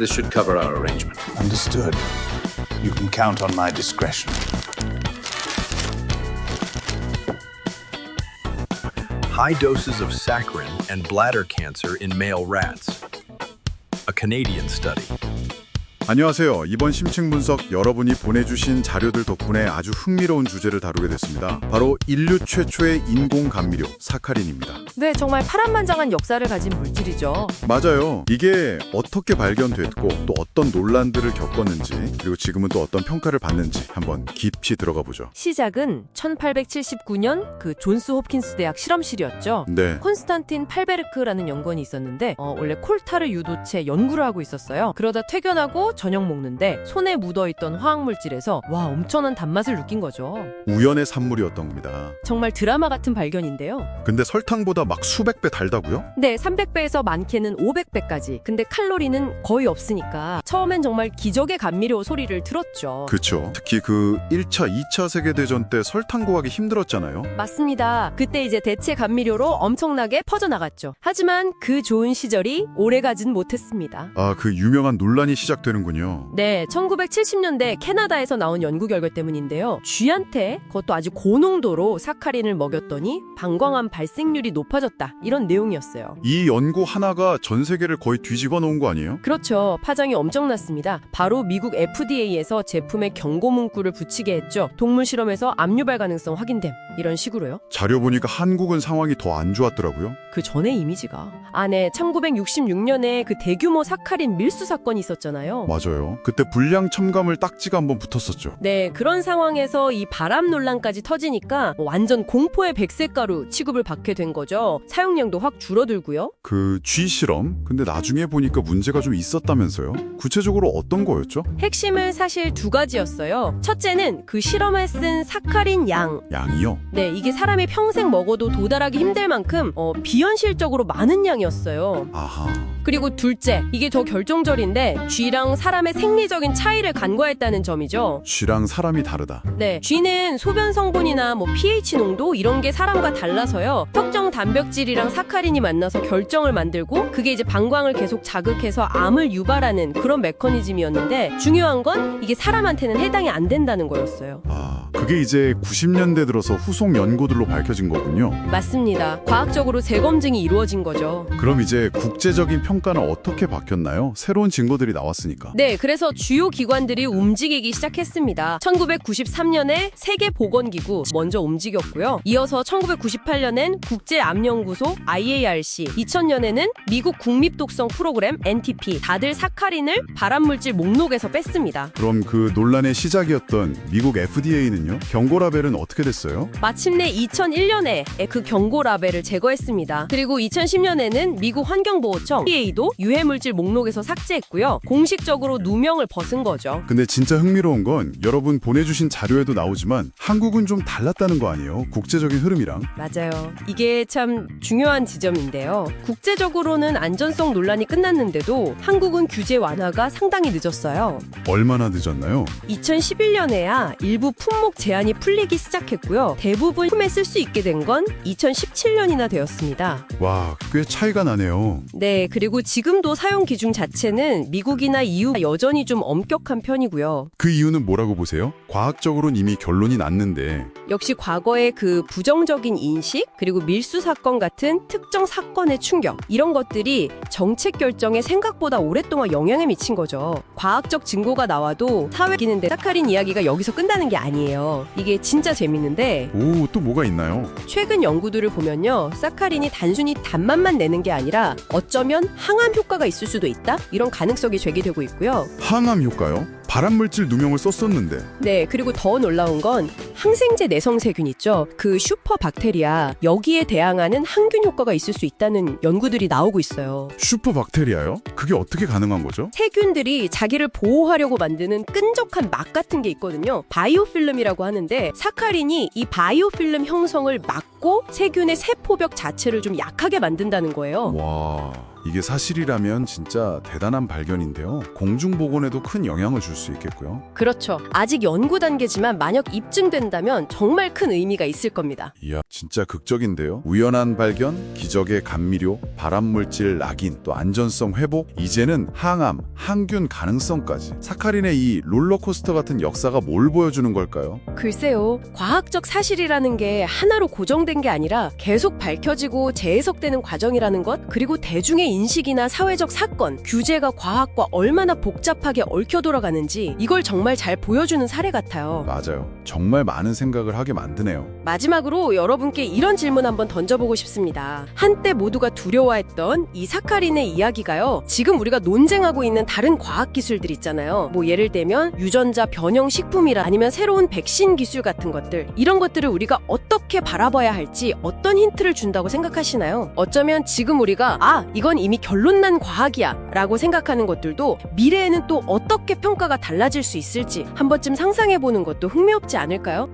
This should cover our arrangement. Understood. You can count on my discretion. High doses of saccharin and bladder cancer in male rats. A Canadian study. 안녕하세요. 이번 심층 분석 여러분이 보내주신 자료들 덕분에 아주 흥미로운 주제를 다루게 됐습니다. 바로 인류 최초의 인공 감미료 사카린입니다. 네, 정말 파란만장한 역사를 가진 물질이죠. 맞아요. 이게 어떻게 발견됐고 또 어떤 논란들을 겪었는지 그리고 지금은 또 어떤 평가를 받는지 한번 깊이 들어가 보죠. 시작은 1879년 그 존스 홉킨스 대학 실험실이었죠. 네. 콘스탄틴 팔베르크라는 연구원이 있었는데 원래 콜타르 유도체 연구를 하고 있었어요. 그러다 퇴근하고 저녁 먹는데 손에 묻어있던 화학물질에서 와 엄청난 단맛을 느낀 거죠. 우연의 산물이었던 겁니다. 정말 드라마 같은 발견인데요. 근데 설탕보다 막 수백 배 달다고요? 네, 300배에서 많게는 500배까지. 근데 칼로리는 거의 없으니까 처음엔 정말 기적의 감미료 소리를 들었죠. 그렇죠. 특히 그 1차, 2차 세계대전 때 설탕 구하기 힘들었잖아요. 맞습니다. 그때 이제 대체 감미료로 엄청나게 퍼져나갔죠. 하지만 그 좋은 시절이 오래가진 못했습니다. 아, 그 유명한 논란이 시작되는군요. 네, 1970년대 캐나다에서 나온 연구 결과 때문인데요. 쥐한테 그것도 아주 고농도로 사카린을 먹였더니 방광암 발생률이 높아졌다. 이런 내용이었어요. 이 연구 하나가 전 세계를 거의 뒤집어 놓은 거 아니에요? 그렇죠. 파장이 엄청났습니다. 바로 미국 FDA에서 제품에 경고 문구를 붙이게 했죠. 동물 실험에서 암 유발 가능성 확인됨. 이런 식으로요. 자료 보니까 한국은 상황이 더 안 좋았더라고요. 그 전의 이미지가. 네, 1966년에 그 대규모 사카린 밀수 사건이 있었잖아요. 맞아요. 그때 불량 첨가물 딱지가 한번 붙었었죠. 네, 그런 상황에서 이 발암 논란까지 터지니까 완전 공포의 백색가루 취급을 받게 된 거죠. 사용량도 확 줄어들고요. 그 쥐 실험? 근데 나중에 보니까 문제가 좀 있었다면서요? 구체적으로 어떤 거였죠? 핵심은 사실 두 가지였어요. 첫째는 그 실험에 쓴 사카린 양. 양이요? 네, 이게 사람이 평생 먹어도 도달하기 힘들 만큼 비현실적으로 많은 양이었어요. 아하. 그리고 둘째, 이게 더 결정적인데 쥐랑 사람의 생리적인 차이를 간과했다는 점이죠. 쥐랑 사람이 다르다. 네, 쥐는 소변 성분이나 pH 농도 이런 게 사람과 달라서요. 특정 단백질이랑 사카린이 만나서 결정을 만들고 그게 이제 방광을 계속 자극해서 암을 유발하는 그런 메커니즘이었는데 중요한 건 이게 사람한테는 해당이 안 된다는 거였어요. 아, 그게 이제 90년대 들어서 후속 연구들로 밝혀진 거군요. 맞습니다. 과학적으로 재검증이 이루어진 거죠. 그럼 이제 국제적인 평가는 어떻게 바뀌었나요? 새로운 증거들이 나왔으니까. 네, 그래서 주요 기관들이 움직이기 시작했습니다. 1993년에 세계보건기구 먼저 움직였고요. 이어서 1998년엔 국제암연구소 IARC, 2000년에는 미국 국립독성 프로그램 NTP, 다들 사카린을 발암물질 목록에서 뺐습니다. 그럼 그 논란의 시작이었던 미국 FDA는요? 경고 라벨은 어떻게 됐어요? 마침내 2001년에 그 경고 라벨을 제거했습니다. 그리고 2010년에는 미국 환경보호청 EPA도 유해물질 목록에서 삭제했고요. 공식적으로 누명을 벗은 거죠. 근데 진짜 흥미로운 건 여러분 보내주신 자료에도 나오지만 한국은 좀 달랐다는 거 아니에요? 국제적인 흐름이랑. 맞아요. 이게 참 중요한 지점인데요. 국제적으로는 안전성 논란이 끝났는데도 한국은 규제 완화가 상당히 늦었어요. 얼마나 늦었나요? 2011년에야 일부 품목 제한이 풀리기 시작했고요. 대부분 품에 쓸 수 있게 된 건 2017년이나 되었습니다. 와, 꽤 차이가 나네요. 네, 그리고 지금도 사용 기준 자체는 미국이나 EU가 여전히 좀 엄격한 편이고요. 그 이유는 뭐라고 보세요? 과학적으로는 이미 결론이 났는데. 역시 과거의 그 부정적인 인식, 그리고 밀수 사건 같은 특정 사건의 충격, 이런 것들이 정책 결정에 생각보다 오랫동안 영향을 미친 거죠. 과학적 증거가 나와도 사회 기는데 사카린 이야기가 여기서 끝나는 게 아니에요. 이게 진짜 재밌는데 오, 또 뭐가 있나요? 최근 연구들을 보면요. 사카린이 단순히 단맛만 내는 게 아니라 어쩌면 항암 효과가 있을 수도 있다? 이런 가능성이 제기되고 있고요. 항암 효과요? 발암물질 누명을 썼었는데. 네, 그리고 더 놀라운 건 항생제 내성세균 있죠. 그 슈퍼박테리아, 여기에 대항하는 항균 효과가 있을 수 있다는 연구들이 나오고 있어요. 슈퍼박테리아요? 그게 어떻게 가능한 거죠? 세균들이 자기를 보호하려고 만드는 끈적한 막 같은 게 있거든요. 바이오필름이라고 하는데 사카린이 이 바이오필름 형성을 막고 세균의 세포벽 자체를 좀 약하게 만든다는 거예요. 와... 이게 사실이라면 진짜 대단한 발견인데요. 공중보건에도 큰 영향을 줄 수 있겠고요. 그렇죠. 아직 연구 단계지만 만약 입증된다면 정말 큰 의미가 있을 겁니다. 이야, 진짜 극적인데요. 우연한 발견, 기적의 감미료, 발암물질 낙인, 또 안전성 회복, 이제는 항암, 항균 가능성까지. 사카린의 이 롤러코스터 같은 역사가 뭘 보여주는 걸까요? 글쎄요. 과학적 사실이라는 게 하나로 고정된 게 아니라 계속 밝혀지고 재해석되는 과정이라는 것, 그리고 대중의 인식이나 사회적 사건, 규제가 과학과 얼마나 복잡하게 얽혀 돌아가는지 이걸 정말 잘 보여주는 사례 같아요. 맞아요. 정말 많은 생각을 하게 만드네요. 마지막으로 여러분께 이런 질문 한번 던져보고 싶습니다. 한때 모두가 두려워했던 이 사카린의 이야기가요, 지금 우리가 논쟁하고 있는 다른 과학기술들 있잖아요. 뭐 예를 들면 유전자 변형 식품이라 아니면 새로운 백신 기술 같은 것들, 이런 것들을 우리가 어떻게 바라봐야 할지 어떤 힌트를 준다고 생각하시나요? 어쩌면 지금 우리가 이건 이미 결론난 과학이야 라고 생각하는 것들도 미래에는 또 어떻게 평가가 달라질 수 있을지 한 번쯤 상상해보는 것도 흥미롭지 않을까요?